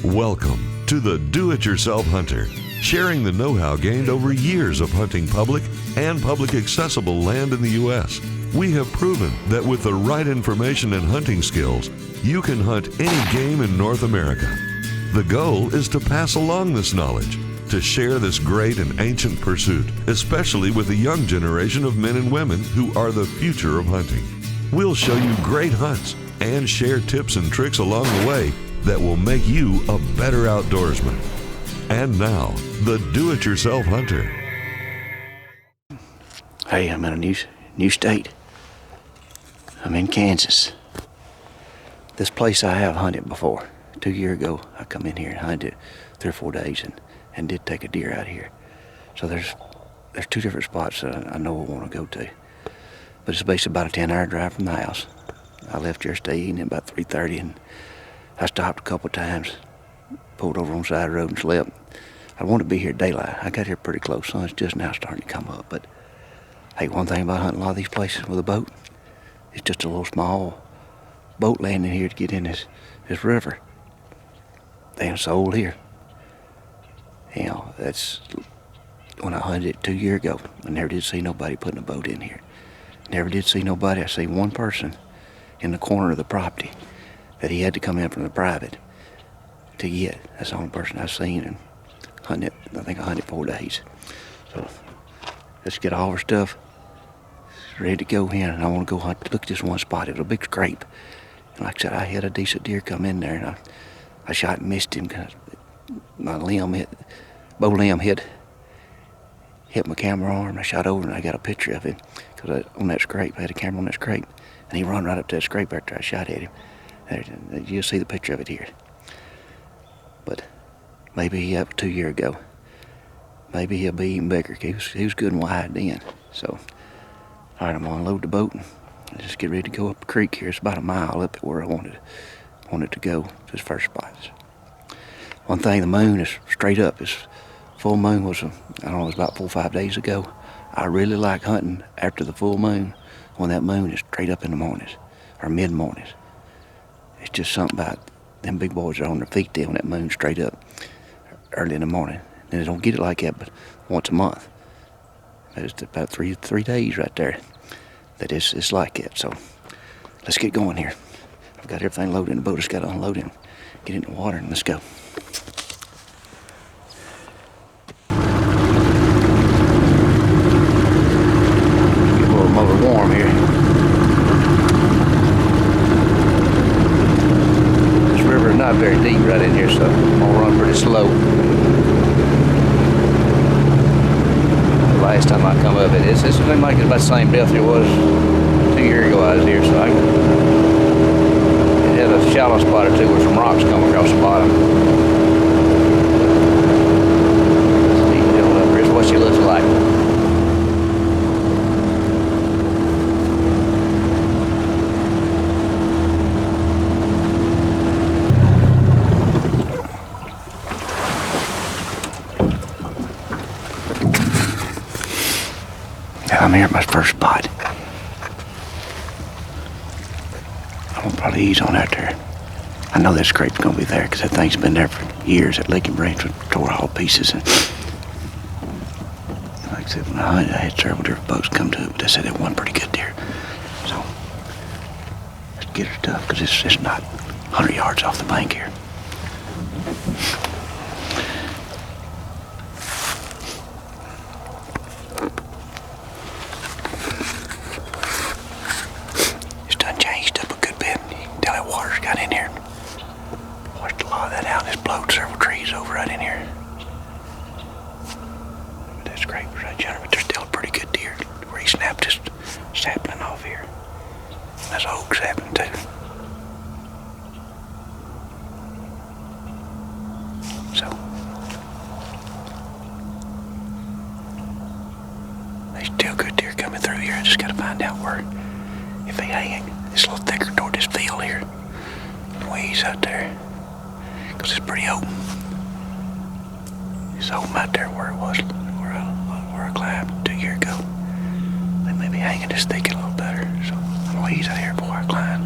Welcome to the Do-It-Yourself Hunter, sharing the know-how gained over years of hunting public and public accessible land in the U.S. We have proven that with the right information and hunting skills, you can hunt any game in North America. The goal is to pass along this knowledge, to share this great and ancient pursuit, especially with the young generation of men and women who are the future of hunting. We'll show you great hunts and share tips and tricks along the way that will make you a better outdoorsman. And now, the Do-It-Yourself Hunter. Hey, I'm in a new state. I'm in Kansas. This place I have hunted before. 2 years ago, I come in here and hunted 3 or 4 days and did take a deer out here. So there's 2 different spots that I know I want to go to. But it's basically about a 10-hour drive from the house. I left yesterday evening about 3:30 and I stopped a couple of times, pulled over on the side of the road and slept. I wanted to be here daylight. I got here pretty close. Sun's just now starting to come up. But hey, one thing about hunting a lot of these places with a boat, it's just a little small boat landing here to get in this river. Damn soul here. You know, that's when I hunted it 2 years ago. I never did see nobody putting a boat in here. Never did see nobody. I seen one person in the corner of the property that he had to come in from the private to get. That's the only person I've seen and hunting it. I think I hunted 4 days. So let's get all our stuff ready to go in, and I want to go hunt. Look at this one spot. It was a big scrape. And like I said, I had a decent deer come in there, and I shot and missed him because my bow limb hit my camera arm. I shot over and I got a picture of him because on that scrape, I had a camera on that scrape, and he run right up to that scrape after I shot at him. You'll see the picture of it here. But maybe he up 2 years ago. Maybe he'll be even bigger. He was good and wide then. So, all right, I'm gonna unload the boat and just get ready to go up the creek here. It's about a mile up at where I wanted to go to this first spot. One thing, the moon is straight up. It's full moon was, I don't know, it was about 4 or 5 days ago. I really like hunting after the full moon when that moon is straight up in the mornings or mid-mornings. It's just something about them big boys are on their feet there when that moon's straight up early in the morning. And they don't get it like that but once a month. It's about three days right there that it's like that. So let's get going here. I've got everything loaded in the boat. Just got to unload it, get in the water, and let's go. Get a little motor warm here. This river is not very deep right in here, so I'm gonna run pretty slow. The last time I come up, it's been like about the same depth it was 2 years ago I was here, so it had a shallow spot or two where some rocks come across the bottom. Here's what she looks like. I'm here at my first spot. I'm gonna probably ease on out there. I know that scrape's gonna be there because that thing's been there for years. That leg and branch was tore all pieces. And like I said, when I hunted, I had several different bucks come to it, but they said it wasn't pretty good deer. So let's get her stuff because it's not 100 yards off the bank here. There's oaks happening too. So there's still good deer coming through here. I just gotta find out where, if they hanging. It's a little thicker toward this field here. Ways out there. Cause it's pretty open. It's open out there where it was, where I climbed 2 years ago. They may be hanging this thicket a little better. So I'm gonna ease out here before I climb.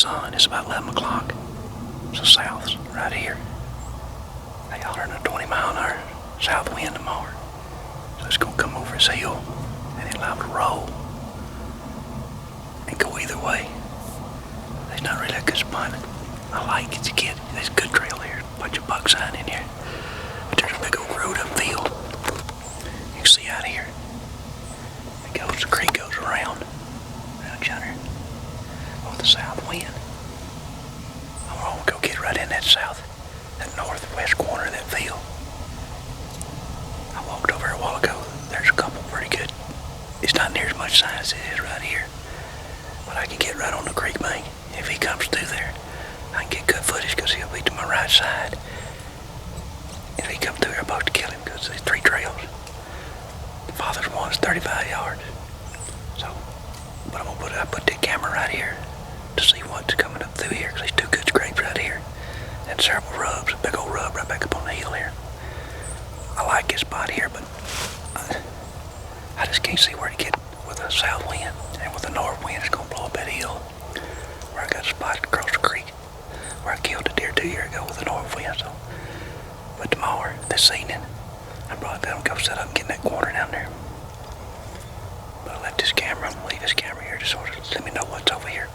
sun. It's about 11 o'clock. So south's right here. They hollering a 20-mile-an-hour south wind tomorrow. So it's going to come over this hill, and it'll have to roll and go either way. There's not really a good spot. I like it to get. There's a good trail here. A bunch of buck sign in here. But there's a big old road upfield. You can see out here. The creek goes around yonder with the south wind. I want to go get right in that northwest corner of that field. I walked over a while ago. There's a couple pretty good. It's not near as much sign as it is right here, but I can get right on the creek bank. If he comes through there, I can get good footage because he'll be to my right side. If he comes through here, I'm about to kill him because there's 3 trails. The farthest one's 35 yards. So, but I put the camera right here to see what's coming up through here, because there's 2 good scrapes right here and several rubs, a big old rub right back up on the hill here. I like this spot here, but I just can't see where to get with the south wind, and with the north wind it's going to blow up that hill where I got a spot across the creek where I killed a deer 2 years ago with the north wind. So, but tomorrow, this evening, I'm probably going to go set up and get in that corner down there. But I left this camera. I'm going to leave this camera here to sort of let me know what's over here.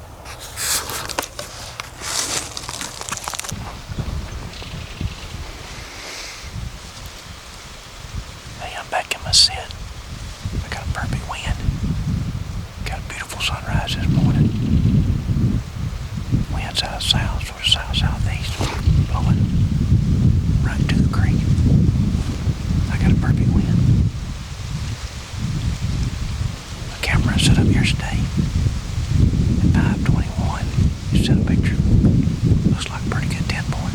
Hey, I'm back in my set. I got a perfect wind. Got a beautiful sunrise this morning. Wind's out of south, sort of south-southeast, blowing right to the creek. I got a perfect wind. Camera I set up yesterday at 5:21. You sent a picture. Looks like a pretty good 10-point.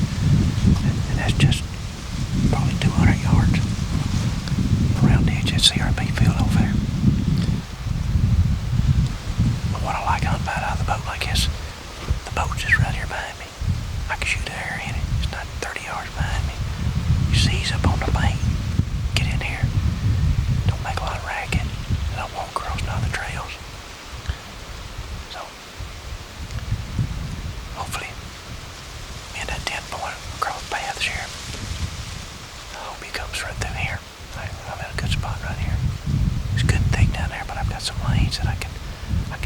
And that's just probably 200 yards around the edge of that CRP field over there. But what I like about out of the boat like this, the boat's just right here behind me. I can shoot air in it. It's not 30 yards behind me. You see, he's up on the bank. Get in here. Don't make a lot of racket. And I won't cross none of the trails. So, hopefully, me and that 10-point across paths here. I hope he comes right through here. I'm in a good spot right here. It's good and thick down there, but I've got some lanes that I can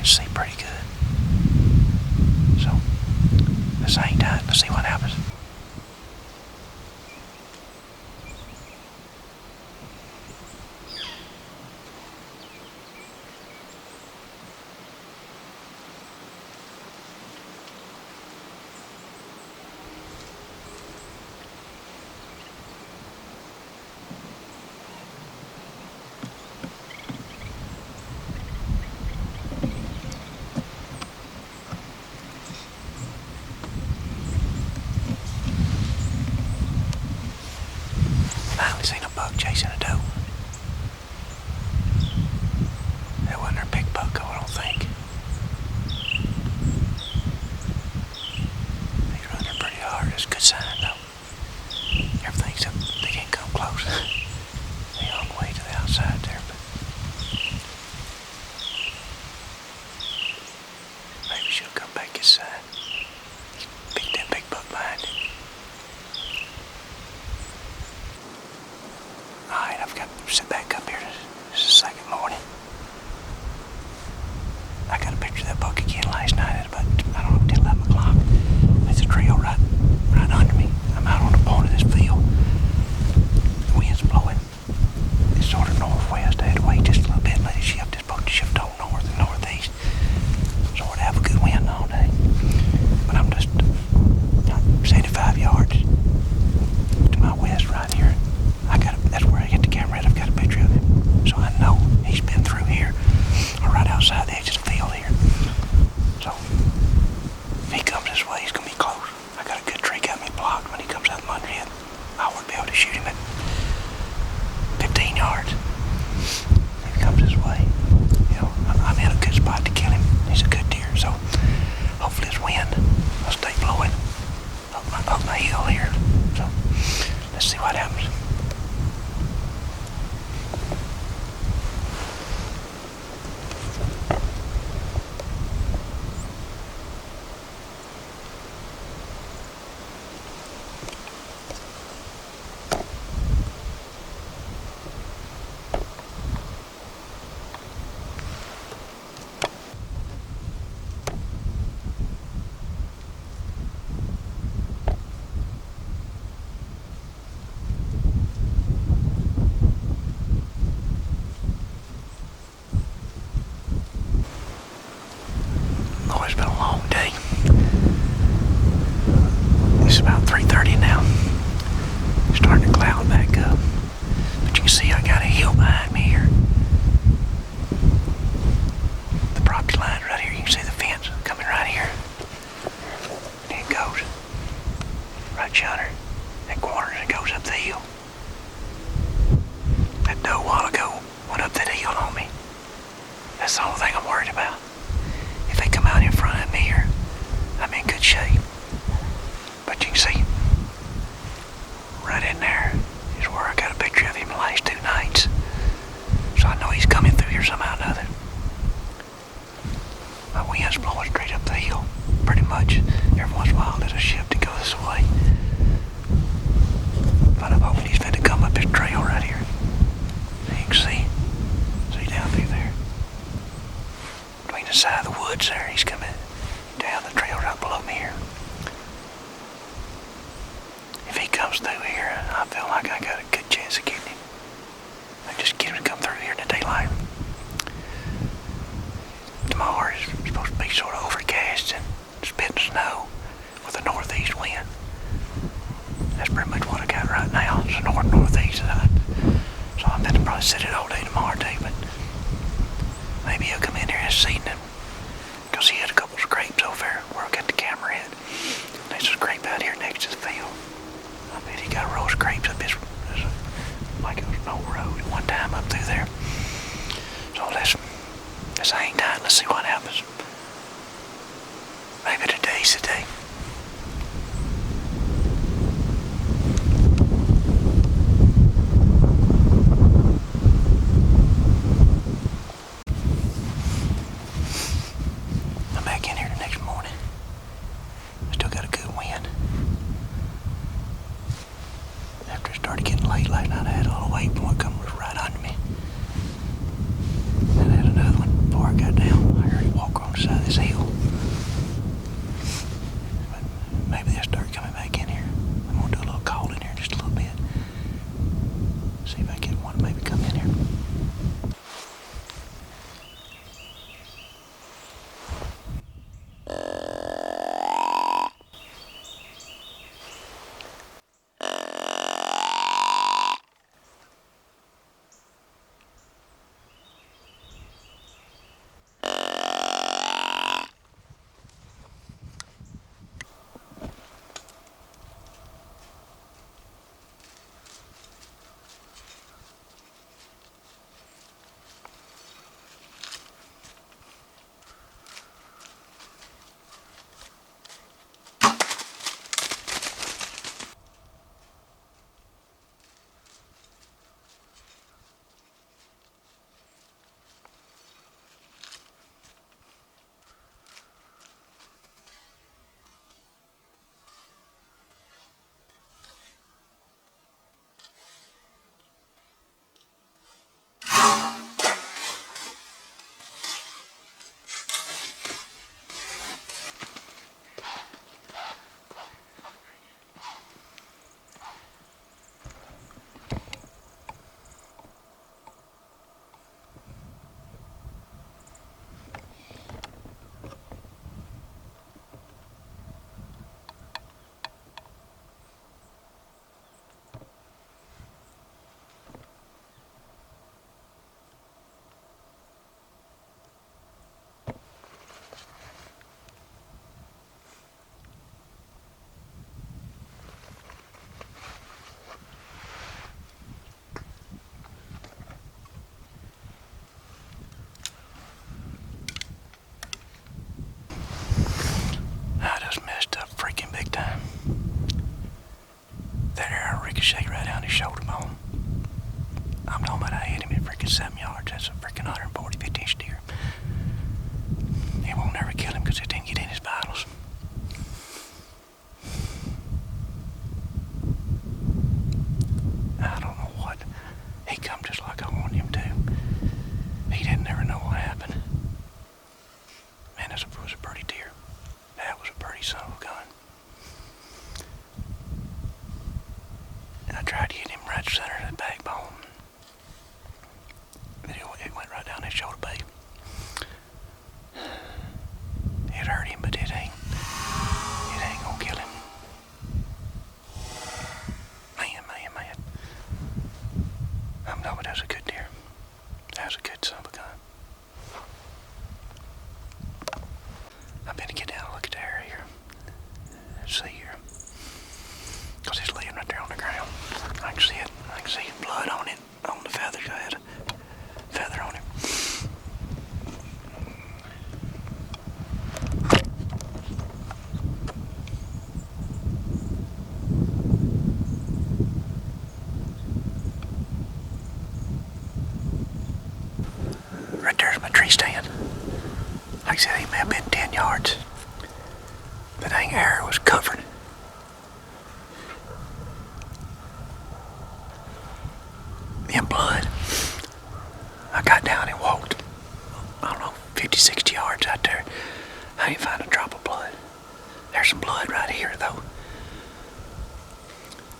see pretty good. So, let's hang tight. Let's see what happens. Finally seen a buck chasing a doe. That wasn't her big buck, I don't think. He's running pretty hard. It's a good sign, though. Everything's up. They can't come close. They're on the way to the outside there, but maybe she'll come back this side. Pick that big buck behind it. Alright, I've got to sit back up here. It's the second morning. I got a picture of that buck again last night at about, 10, 11 o'clock. There's a trail right under me. I'm out on the point of this field. The wind's blowing. It's sort of northwest. I had to wait just a little bit and let it shift. It's supposed to shift on north and northeast. So we're to have a good wind all day. But I'm just 75 yards to my west right here. That's where I get the camera at. I've got a picture of him. So I know he's been through here or right outside the edge of the field here. So if he comes this way, been a long day. It's about 3:30 now. It's starting to cloud back up. But you can see I got a hill behind me here. The property line right here. You can see the fence coming right here. And it goes right yonder. That corner and it goes up the hill. That doe a while ago went up that hill on me. That's the only thing I'm worried about. If they come out in front of me here, I'm in good shape. But you can see, right in there is where I got a picture of him the last 2 nights. So I know he's coming through here somehow or another. My wind's blowing straight up the hill, pretty much. Every once in a while it'll shift and go this way. But I'm hoping he's going to come up this trail right here. So you can see down through there. Between the side of the woods there, he's coming down the trail right below me here. If he comes through here, I feel like I got a good chance of getting him. I just get him to come through here in the daylight. Tomorrow is supposed to be sort of overcast and spitting snow with a northeast wind. That's pretty much what I got right now. It's a northeast side. So I'm going to probably sit it all day tomorrow too, but maybe he'll come in here this evening. Because he had a couple of scrapes over there where I got the camera at. There's a scrape out here next to the field. I bet he got a row of scrapes up his, like it was an old road at one time up through there. So let's hang tight. Let's see what happens. Maybe today's the day. I'm back in here the next morning. Still got a good wind. After it started getting late last night, I had all the waypoint point coming right under me. And I had another one before I got down. I heard it walk on the side of this hill. But maybe they'll start coming back in here. I'm going to do a little call in here just a little bit. See if I get one to maybe come in here. I better get down and look at the hair here. Let's see here. Because it's laying right there on the ground. I can see it. I can see blood on it, on the feathers. I had a feather on it. Right there's my tree stand. Like I said, it may have been 10 yards. The dang hair was covered. In blood. I got down and walked, I don't know, 50, 60 yards out there. I didn't find a drop of blood. There's some blood right here, though.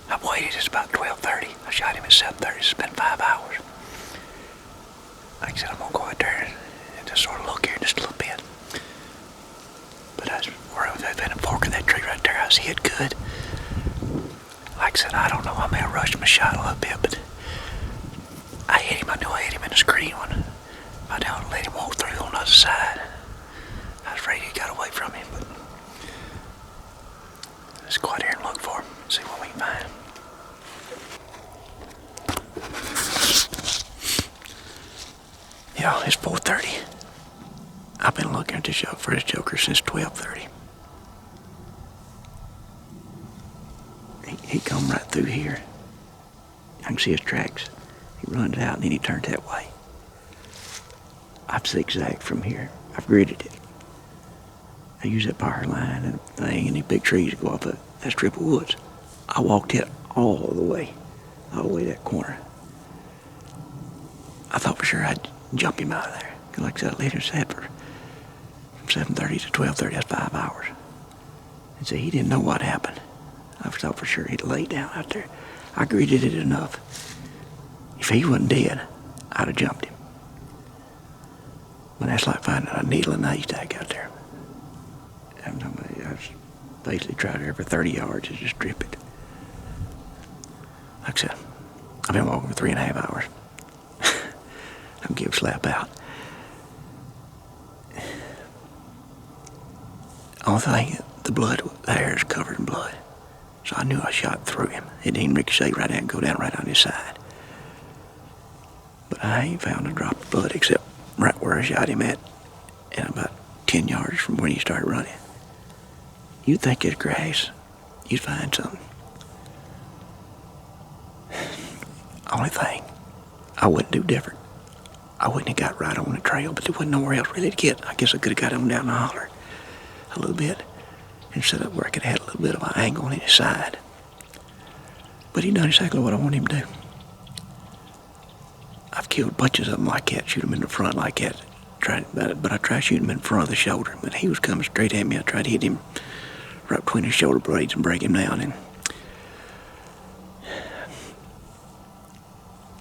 I waited, it's about 12:30. I shot him at 7:30, it's been 5 hours. Like I said, I'm gonna go out there and just sort of look here just a little bit. But that's where I was at the fork of that tree right there. I see it good. Like I said, I don't know, I may have rushed my shot a little bit, but I hit him. I knew I hit him in the screen when I down let him walk through on the other side. I was afraid he got away from him, but let's go out here and look for him, see what we can find. Yeah, it's 4:30. I've been looking at this for this joker since 12:30. He come right through here. I can see his tracks. He runs out and then he turns that way. I've zigzagged from here. I've gridded it. I use that power line and thing and these big trees go up that strip of woods. I walked it all the way that corner. I thought for sure I'd jump him out of there. Cause like I said, I let him sit from 7:30 to 12:30, that's 5 hours. And so he didn't know what happened. I thought for sure he'd lay down out there. I gridded it enough. If he wasn't dead, I'd have jumped him. But that's like finding a needle in a haystack out there. And I was basically trying every 30 yards to just strip it. Like I said, I've been walking for 3.5 hours. I'm give slap out. Only thing, the hair is covered in blood. So I knew I shot through him. It didn't ricochet right out and go down right on his side. But I ain't found a drop of blood except right where I shot him at, and about 10 yards from when he started running. You'd think it's grass, you'd find something. Only thing, I wouldn't do different. I wouldn't have got right on the trail, but there wasn't nowhere else really to get. I guess I could have got him down the holler a little bit and set up where I could have had a little bit of an angle on his side. But he done exactly what I wanted him to do. I've killed bunches of them like that, shoot them in the front like that. But I tried shooting him in front of the shoulder, but he was coming straight at me. I tried to hit him right between his shoulder blades and break him down. And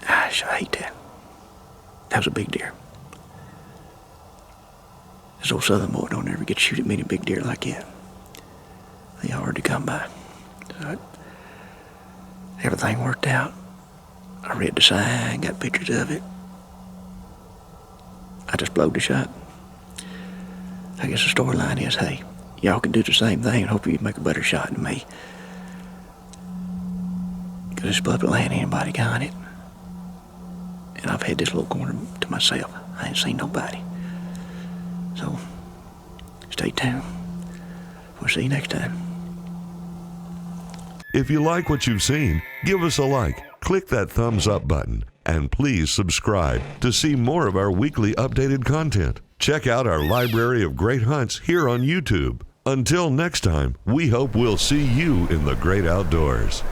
I hate that. That was a big deer. This old southern boy don't ever get to shoot at many big deer like that. They hard to come by. So everything worked out. I read the sign, got pictures of it. I just blowed the shot. I guess the storyline is, hey, y'all can do the same thing and hopefully you make a better shot than me. Because this public land, anybody got it. And I've had this little corner to myself. I ain't seen nobody. So, stay tuned. We'll see you next time. If you like what you've seen, give us a like, click that thumbs up button, and please subscribe to see more of our weekly updated content. Check out our library of great hunts here on YouTube. Until next time, we hope we'll see you in the great outdoors.